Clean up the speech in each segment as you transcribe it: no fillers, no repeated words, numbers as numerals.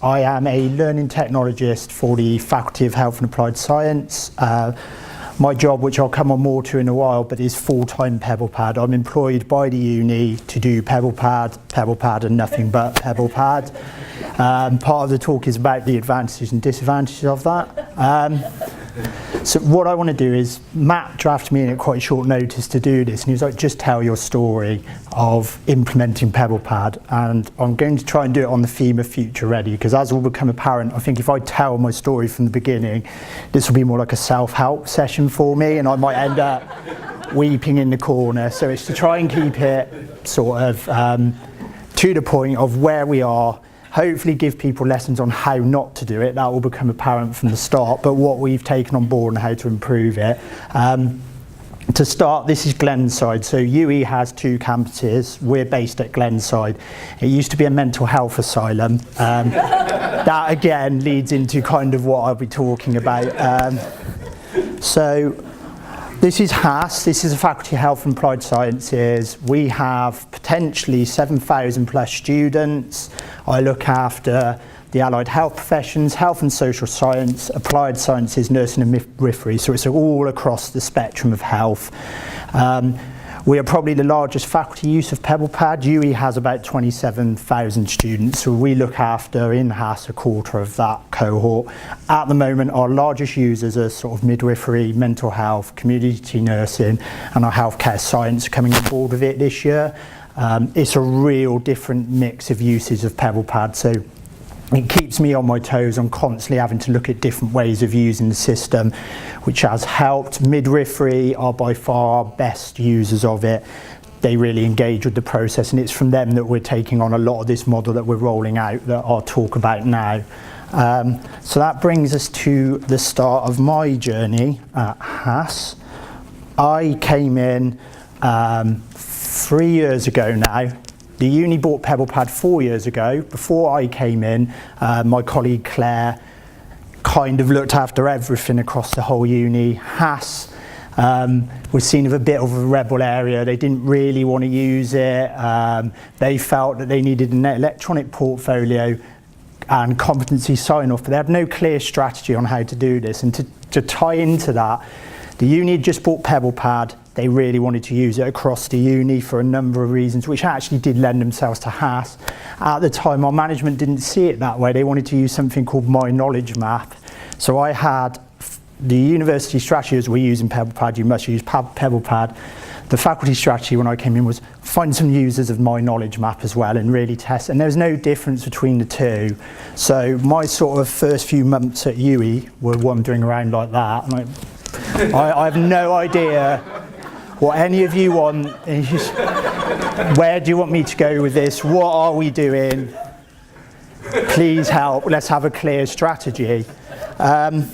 I am a learning technologist for the Faculty of Health and Applied Science. My job, which I'll come on more to in a while, but is full-time PebblePad. I'm employed by the uni to do PebblePad and nothing but PebblePad. Part of the talk is about the advantages and disadvantages of that. So what I want to do is, Matt drafted me in at quite short notice to do this, and he was like, just tell your story of implementing PebblePad, and I'm going to try and do it on the theme of future ready, because as will become apparent, I think if I tell my story from the beginning, this will be more like a self-help session for me, and I might end up weeping in the corner. So it's to try and keep it sort of to the point of where we are, hopefully give people lessons on how not to do it. That will become apparent from the start, but what we've taken on board and how to improve it. To start, this is Glenside. So UE has 2 campuses. We're based at Glenside. It used to be a mental health asylum. That again leads into kind of what I'll be talking about. So this is HAS. This is the Faculty of Health and Applied Sciences. We have potentially 7,000 plus students. I look after the allied health professions, health and social science, applied sciences, nursing and midwifery. So it's all across the spectrum of health. We are probably the largest faculty use of PebblePad. UE has about 27,000 students, so we look after in HAS a quarter of that cohort. At the moment, our largest users are sort of midwifery, mental health, community nursing, and our healthcare science coming on board with it this year. It's a real different mix of uses of PebblePad, so it keeps me on my toes. I'm constantly having to look at different ways of using the system, which has helped. Midwifery are by far our best users of it. They really engage with the process, and it's from them that we're taking on a lot of this model that we're rolling out that I'll talk about now. So that brings us to the start of my journey at HAS. I came in 3 years ago now. The uni bought PebblePad 4 years ago. Before I came in, my colleague Claire kind of looked after everything across the whole uni. HAS was seen as a bit of a rebel area. They didn't really want to use it. They felt that they needed an electronic portfolio and competency sign-off, but they had no clear strategy on how to do this. And to tie into that, the uni had just bought PebblePad. They really wanted to use it across the uni for a number of reasons, which actually did lend themselves to HAS. At the time, our management didn't see it that way. They wanted to use something called My Knowledge Map. So I had the university strategy as we're using PebblePad, you must use PebblePad. The faculty strategy when I came in was find some users of My Knowledge Map as well and really test. And there's no difference between the two. So my sort of first few months at UE were wandering around like that. And I have no idea what any of you want. Where do you want me to go with this? What are we doing? Please help. Let's have a clear strategy. And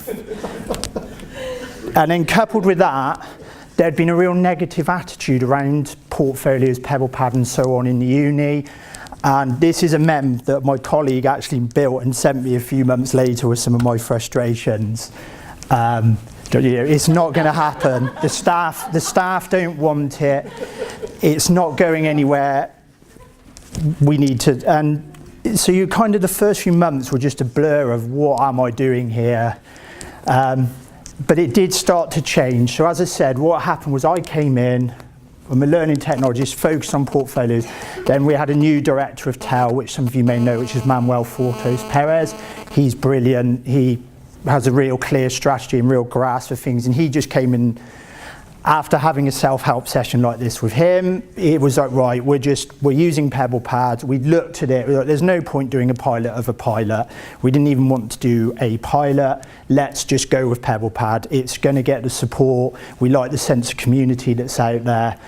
then coupled with that, there'd been a real negative attitude around portfolios, PebblePad and so on in the uni. And this is a mem that my colleague actually built and sent me a few months later with some of my frustrations. It's not going to happen. The staff don't want it. It's not going anywhere. We need to. And so you kind of the first few months were just a blur of what am I doing here. But it did start to change. So as I said, what happened was I came in. I'm a learning technologist focused on portfolios. Then we had a new director of TEL, which some of you may know, which is Manuel Fortos Perez. He's brilliant. He has a real clear strategy and real grasp of things, and he just came in after having a self-help session like this with him. It was like, right, we're using PebblePad. We looked at it, we were like, there's no point doing a pilot of a pilot. We didn't even want to do a pilot. Let's just go with PebblePad. It's going to get the support. We like the sense of community that's out there.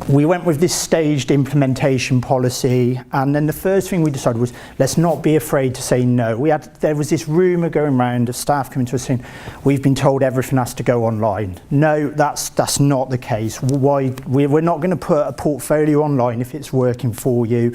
We went with this staged implementation policy, and then the first thing we decided was let's not be afraid to say no. There was this rumour going around of staff coming to us saying we've been told everything has to go online. No, that's not the case. Why? We're not going to put a portfolio online if it's working for you.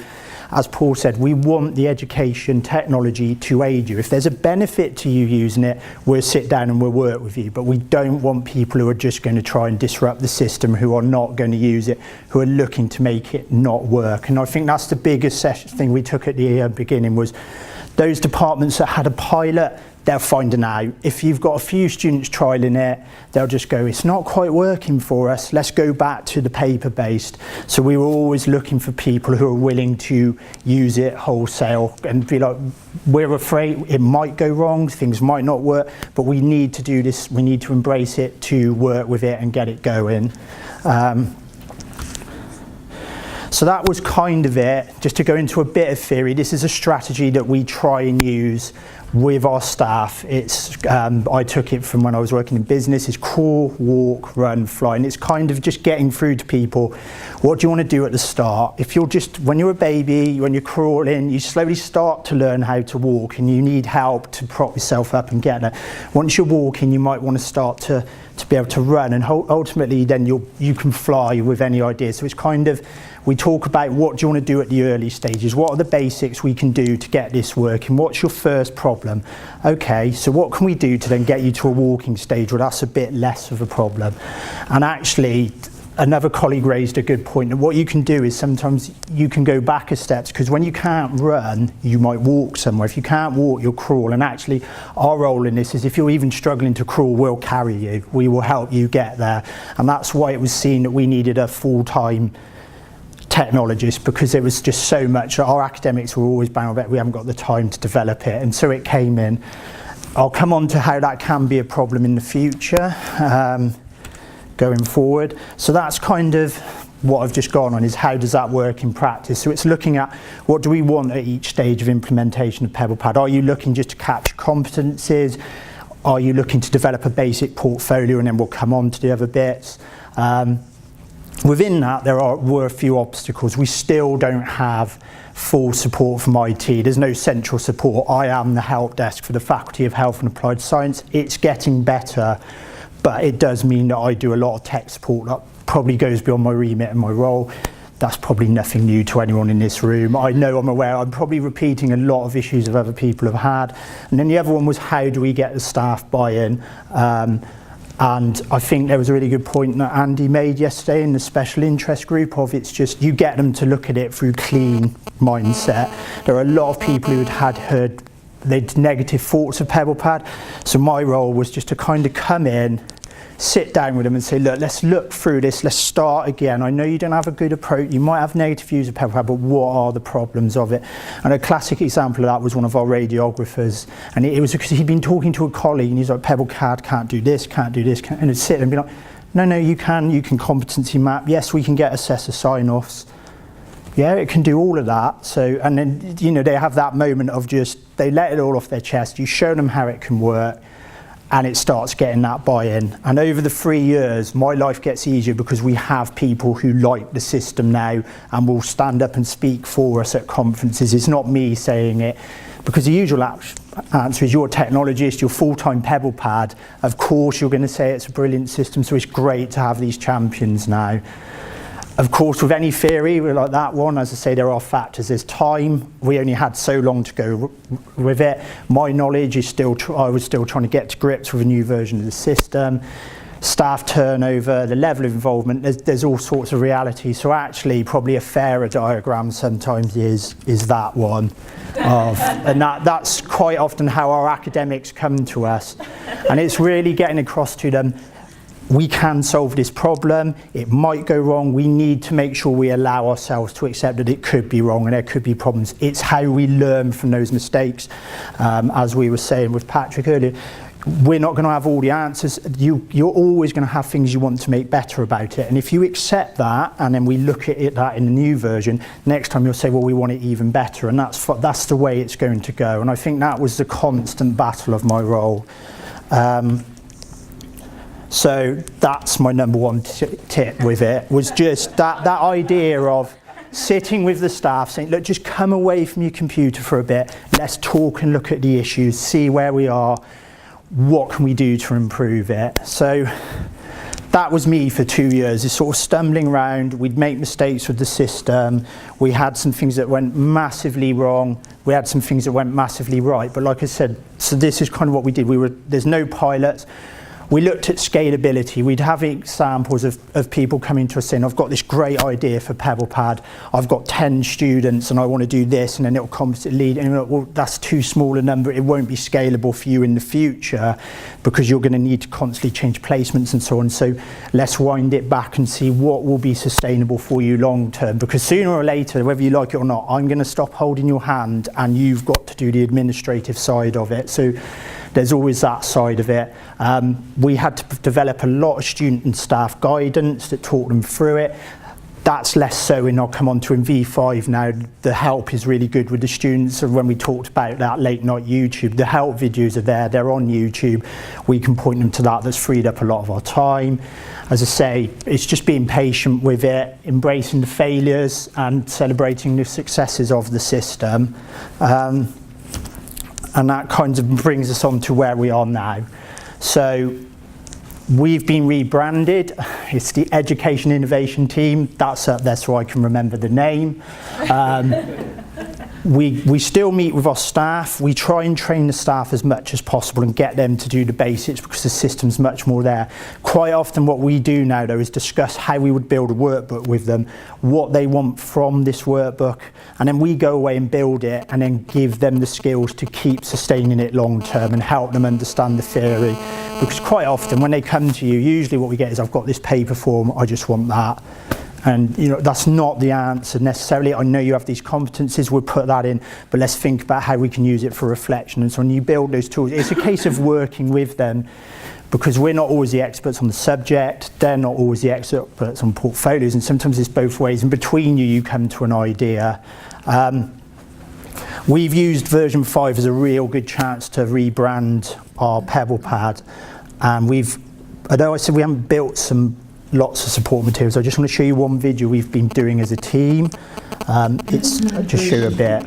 as Paul said, we want the education technology to aid you. If there's a benefit to you using it, we'll sit down and we'll work with you, but we don't want people who are just going to try and disrupt the system, who are not going to use it, who are looking to make it not work. And I think that's the biggest thing we took at the beginning, was those departments that had a pilot, they'll find it out. If you've got a few students trialing it, they'll just go, it's not quite working for us, let's go back to the paper-based. So we were always looking for people who are willing to use it wholesale and be like, we're afraid it might go wrong, things might not work, but we need to do this, we need to embrace it to work with it and get it going. So that was kind of it. Just to go into a bit of theory, this is a strategy that we try and use with our staff. It's I took it from when I was working in business. It's crawl, walk, run, fly, and it's kind of just getting through to people. What do you want to do at the start? If you're just, when you're a baby, when you're crawling, you slowly start to learn how to walk, and you need help to prop yourself up and get there. Once you're walking, you might want to start to be able to run, and ultimately then you can fly with any idea. So it's kind of, we talk about what do you want to do at the early stages, what are the basics we can do to get this working, what's your first problem? Okay, so what can we do to then get you to a walking stage where that's a bit less of a problem? And actually, another colleague raised a good point, that what you can do is sometimes you can go back a steps, because when you can't run, you might walk somewhere. If you can't walk, you'll crawl. And actually, our role in this is if you're even struggling to crawl, we'll carry you. We will help you get there. And that's why it was seen that we needed a full-time technologist, because there was just so much. Our academics were always bound about we haven't got the time to develop it, and so it came in. I'll come on to how that can be a problem in the future going forward. So that's kind of what I've just gone on, is how does that work in practice. So it's looking at what do we want at each stage of implementation of PebblePad. Are you looking just to capture competencies? Are you looking to develop a basic portfolio, and then we'll come on to the other bits? Within that, were a few obstacles. We still don't have full support from IT. There's no central support. I am the help desk for the Faculty of Health and Applied Science. It's getting better, but it does mean that I do a lot of tech support that probably goes beyond my remit and my role. That's probably nothing new to anyone in this room. I know, I'm aware, I'm probably repeating a lot of issues that other people have had. And then the other one was, how do we get the staff buy-in? And I think there was a really good point that Andy made yesterday in the special interest group of, it's just, you get them to look at it through clean mindset. There are a lot of people who had heard they'd negative thoughts of PebblePad. So my role was just to kind of come in, sit down with them and say, look, let's look through this, let's start again. I know you don't have a good approach, you might have negative views of PebblePad, but what are the problems of it? And a classic example of that was one of our radiographers, and it was because he'd been talking to a colleague and he's like, PebbleCad can't do this, and it'd sit there and be like, no, you can competency map, yes, we can get assessor sign-offs, yeah, it can do all of that. So, and then, you know, they have that moment of just, they let it all off their chest, you show them how it can work, and it starts getting that buy-in. And over the 3 years, my life gets easier because we have people who like the system now and will stand up and speak for us at conferences. It's not me saying it, because the usual answer is, you're a technologist, you're full-time PebblePad, of course you're going to say it's a brilliant system, so it's great to have these champions now. Of course, with any theory like that one, as I say, there are factors. There's time. We only had so long to go with it. My knowledge is still, I was still trying to get to grips with a new version of the system. Staff turnover, the level of involvement, there's all sorts of realities. So actually, probably a fairer diagram sometimes is that one. And that's quite often how our academics come to us. And it's really getting across to them, we can solve this problem, it might go wrong, we need to make sure we allow ourselves to accept that it could be wrong and there could be problems. It's how we learn from those mistakes. As we were saying with Patrick earlier, we're not going to have all the answers. You're always going to have things you want to make better about it. And if you accept that, and then we look at that in the new version, next time you'll say, well, we want it even better. And that's the way it's going to go. And I think that was the constant battle of my role. So that's my number one tip with it, was just that idea of sitting with the staff, saying, look, just come away from your computer for a bit, let's talk and look at the issues, see where we are, what can we do to improve it. So that was me for 2 years, is sort of stumbling around. We'd make mistakes with the system. We had some things that went massively wrong. We had some things that went massively right. But like I said, so this is kind of what we did. There's no pilots. We looked at scalability. We'd have examples of people coming to us saying, I've got this great idea for PebblePad. I've got 10 students and I want to do this, and then it'll constantly lead. And you're like, well, that's too small a number. It won't be scalable for you in the future because you're going to need to constantly change placements and so on. So let's wind it back and see what will be sustainable for you long term. Because sooner or later, whether you like it or not, I'm going to stop holding your hand and you've got to do the administrative side of it. So there's always that side of it. We had to develop a lot of student and staff guidance that taught them through it. That's less so, and I'll come on to in V5 now. The help is really good with the students. So when we talked about that late night YouTube, the help videos are there, they're on YouTube. We can point them to that. That's freed up a lot of our time. As I say, it's just being patient with it, embracing the failures and celebrating the successes of the system. And that kind of brings us on to where we are now. So we've been rebranded. It's the Education Innovation Team. That's up there so I can remember the name. We still meet with our staff. We try and train the staff as much as possible and get them to do the basics because the system's much more there. Quite often what we do now though is discuss how we would build a workbook with them, what they want from this workbook, and then we go away and build it and then give them the skills to keep sustaining it long term and help them understand the theory. Because quite often when they come to you, usually what we get is, I've got this paper form, I just want that. And you know, that's not the answer necessarily. I know you have these competencies, we'll put that in, but let's think about how we can use it for reflection. And so when you build those tools, it's a case of working with them, because we're not always the experts on the subject, they're not always the experts on portfolios, and sometimes it's both ways. And between you come to an idea. We've used version 5 as a real good chance to rebrand our PebblePad. And although I said we haven't built lots of support materials, I just want to show you one video we've been doing as a team. It's just show you a bit.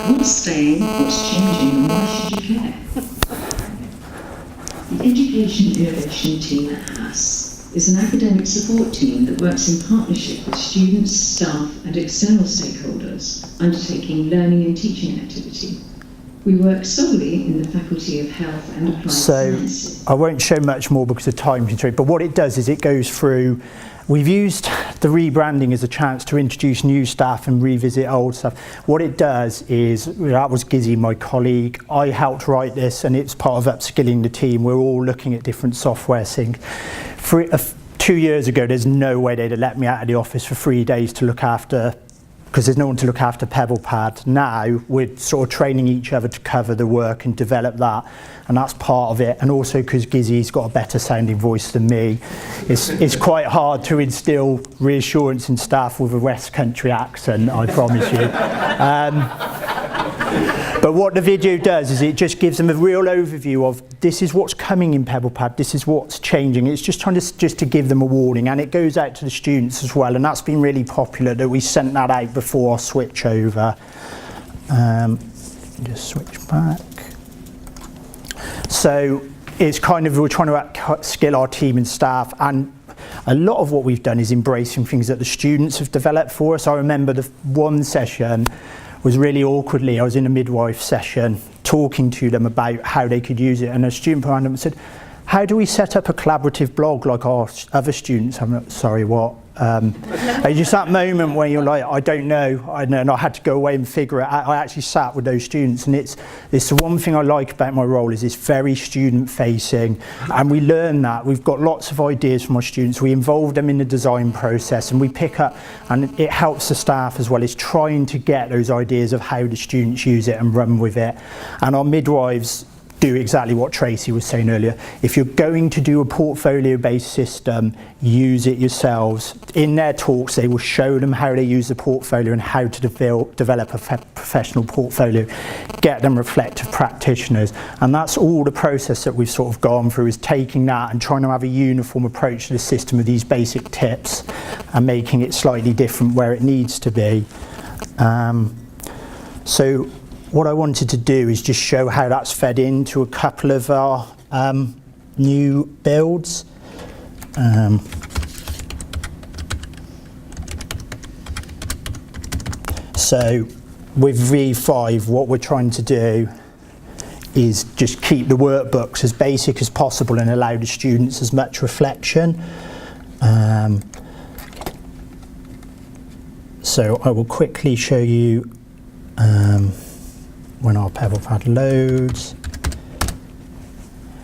What's staying, what's changing, and why should you care? The Education Innovation Team at HAS is an academic support team that works in partnership with students, staff and external stakeholders undertaking learning and teaching activity. We work solely in the Faculty of Health and Applied Sciences. I won't show much more because of time constraint, but what it does is it goes through, we've used the rebranding as a chance to introduce new staff and revisit old stuff. What it does is, that was Gizzy, my colleague, I helped write this and it's part of upskilling the team. We're all looking at different software things. 2 years ago, there's no way they'd have let me out of the office for 3 days to look after, because there's no one to look after PebblePad. Now we're sort of training each other to cover the work and develop that, and that's part of it. And also because Gizzy's got a better sounding voice than me, it's quite hard to instill reassurance in staff with a West Country accent, I promise you. But what the video does is it just gives them a real overview of, this is what's coming in PebblePad, this is what's changing. It's just trying to give them a warning, and it goes out to the students as well, and that's been really popular that we sent that out before our switch over. Just switch back. So it's kind of, we're trying to skill our team and staff, and a lot of what we've done is embracing things that the students have developed for us. I remember the one session was really awkwardly, I was in a midwife session talking to them about how they could use it, and a student behind them said, how do we set up a collaborative blog like our other students? I'm not, sorry, what? Just that moment where you're like, I don't know, and I had to go away and figure it out. I actually sat with those students, and it's the one thing I like about my role is it's very student facing, and we learn that. We've got lots of ideas from our students, we involve them in the design process, and we pick up, and it helps the staff as well, is trying to get those ideas of how the students use it and run with it. And our midwives do exactly what Tracy was saying earlier. If you're going to do a portfolio-based system, use it yourselves. In their talks, they will show them how they use the portfolio and how to develop a professional portfolio, get them reflective practitioners. And that's all the process that we've sort of gone through, is taking that and trying to have a uniform approach to the system with these basic tips and making it slightly different where it needs to be. So what I wanted to do is just show how that's fed into a couple of our new builds. So with V5, what we're trying to do is just keep the workbooks as basic as possible and allow the students as much reflection. So I will quickly show you when our PebblePad loads.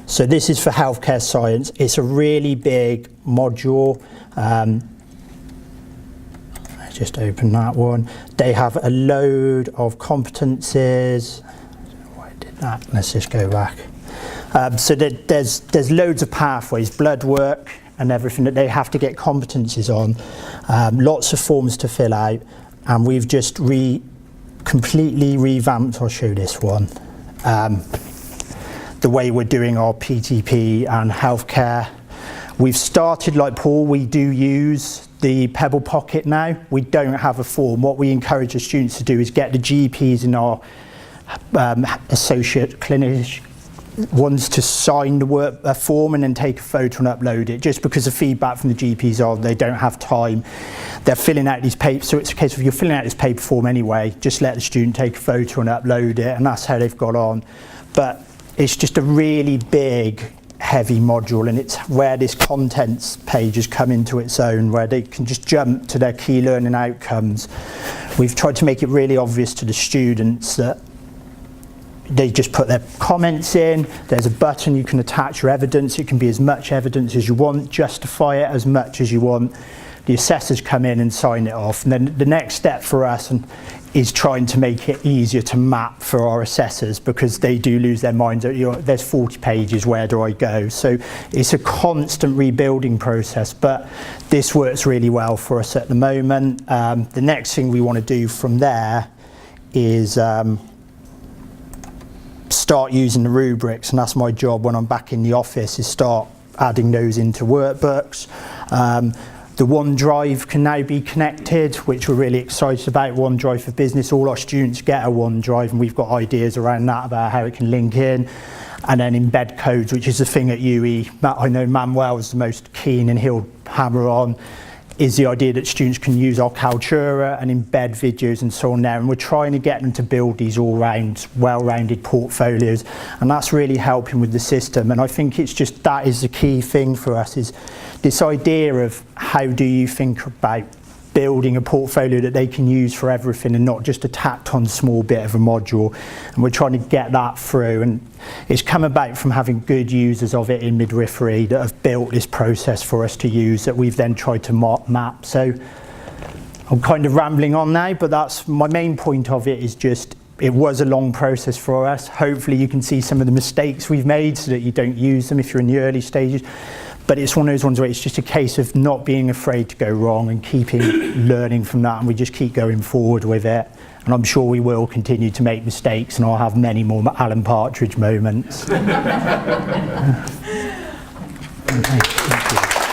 So this is for healthcare science. It's a really big module. I just open that one. They have a load of competencies. Why I did that? Let's just go back. So there's loads of pathways, blood work and everything that they have to get competencies on. Lots of forms to fill out, and we've just completely revamped. I'll show this one. The way we're doing our PTP and healthcare. We've started, like Paul, we do use the Pebble Pocket now. We don't have a form. What we encourage the students to do is get the GPs and our associate clinicians ones to sign the form and then take a photo and upload it, just because the feedback from the GPs are they don't have time. They're filling out these papers, so it's a case of you're filling out this paper form anyway, just let the student take a photo and upload it, and that's how they've got on. But it's just a really big, heavy module, and it's where this contents page has come into its own, where they can just jump to their key learning outcomes. We've tried to make it really obvious to the students that they just put their comments in. There's a button, you can attach your evidence. It can be as much evidence as you want, justify it as much as you want. The assessors come in and sign it off. And then the next step for us is trying to make it easier to map for our assessors, because they do lose their minds. There's 40 pages, where do I go? So it's a constant rebuilding process, but this works really well for us at the moment. The next thing we want to do from there is start using the rubrics, and that's my job when I'm back in the office, is start adding those into workbooks. The OneDrive can now be connected, which we're really excited about. OneDrive for Business, all our students get a OneDrive, and we've got ideas around that about how it can link in. And then embed codes, which is the thing at UE. I know Manuel's the most keen, and he'll hammer on, is the idea that students can use our Kaltura and embed videos and so on there. And we're trying to get them to build these all-round, well-rounded portfolios. And that's really helping with the system. And I think it's just, that is the key thing for us, is this idea of how do you think about building a portfolio that they can use for everything and not just a tacked on small bit of a module. And we're trying to get that through, and it's come about from having good users of it in midwifery that have built this process for us to use, that we've then tried to map. So I'm kind of rambling on now, but that's my main point of it, is just it was a long process for us. Hopefully you can see some of the mistakes we've made so that you don't use them if you're in the early stages. But it's one of those ones where it's just a case of not being afraid to go wrong and keeping learning from that, and we just keep going forward with it. And I'm sure we will continue to make mistakes, and I'll have many more Alan Partridge moments. Okay, thank you.